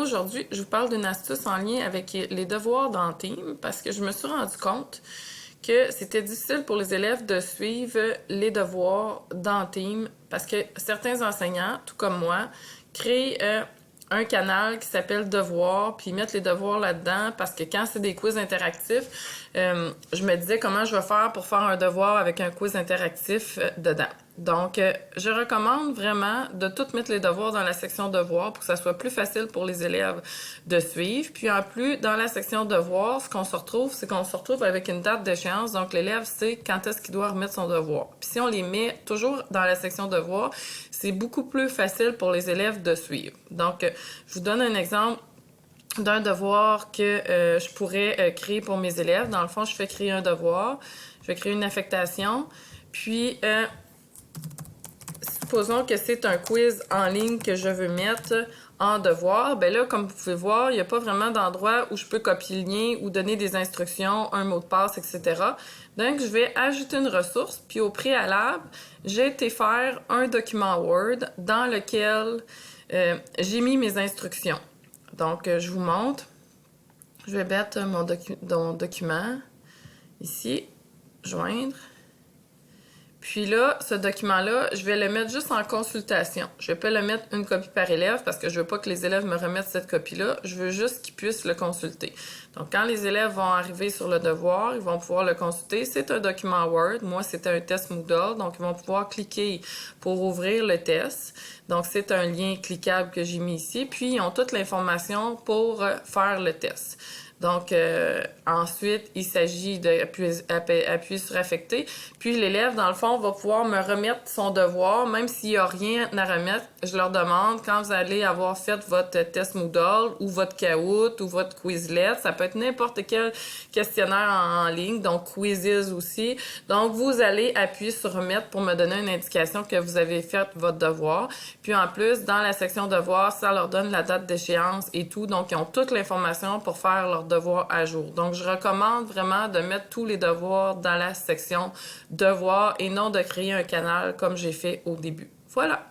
aujourd'hui, je vous parle d'une astuce en lien avec les devoirs dans Team parce que je me suis rendu compte que c'était difficile pour les élèves de suivre les devoirs dans Team parce que certains enseignants, tout comme moi, créent un canal qui s'appelle Devoirs, puis ils mettent les devoirs là-dedans parce que quand c'est des quiz interactifs, je me disais comment je vais faire pour faire un devoir avec un quiz interactif dedans. Donc, je recommande vraiment de tout mettre les devoirs dans la section devoirs pour que ça soit plus facile pour les élèves de suivre. Puis en plus, dans la section devoirs, ce qu'on se retrouve, c'est qu'on se retrouve avec une date d'échéance. Donc, l'élève sait quand est-ce qu'il doit remettre son devoir. Puis si on les met toujours dans la section devoirs, c'est beaucoup plus facile pour les élèves de suivre. Donc, je vous donne un exemple d'un devoir que je pourrais créer pour mes élèves. Dans le fond, je fais créer un devoir. Je vais créer une affectation. Puis, supposons que c'est un quiz en ligne que je veux mettre en devoir. Ben là, comme vous pouvez voir, il n'y a pas vraiment d'endroit où je peux copier le lien ou donner des instructions, un mot de passe, etc. Donc, je vais ajouter une ressource. Puis, au préalable, j'ai été faire un document Word dans lequel j'ai mis mes instructions. Donc, je vous montre. Je vais mettre mon document ici, joindre. Puis là, ce document-là, je vais le mettre juste en consultation. Je ne vais pas le mettre une copie par élève parce que je ne veux pas que les élèves me remettent cette copie-là. Je veux juste qu'ils puissent le consulter. Donc, quand les élèves vont arriver sur le devoir, ils vont pouvoir le consulter. C'est un document Word. Moi, c'était un test Moodle. Donc, ils vont pouvoir cliquer pour ouvrir le test. Donc, c'est un lien cliquable que j'ai mis ici. Puis, ils ont toute l'information pour faire le test. Donc, ensuite, il s'agit d'appuyer sur affecter. Puis, l'élève, dans le fond, va pouvoir me remettre son devoir, même s'il n'y a rien à remettre. Je leur demande, quand vous allez avoir fait votre test Moodle ou votre Kahoot ou votre Quizlet, ça peut être n'importe quel questionnaire en ligne, donc Quizzes aussi. Donc, vous allez appuyer sur remettre pour me donner une indication que vous avez fait votre devoir. Puis, en plus, dans la section devoir, ça leur donne la date d'échéance et tout. Donc, ils ont toute l'information pour faire leur devoir à jour. Donc, je recommande vraiment de mettre tous les devoirs dans la section devoirs et non de créer un canal comme j'ai fait au début. Voilà!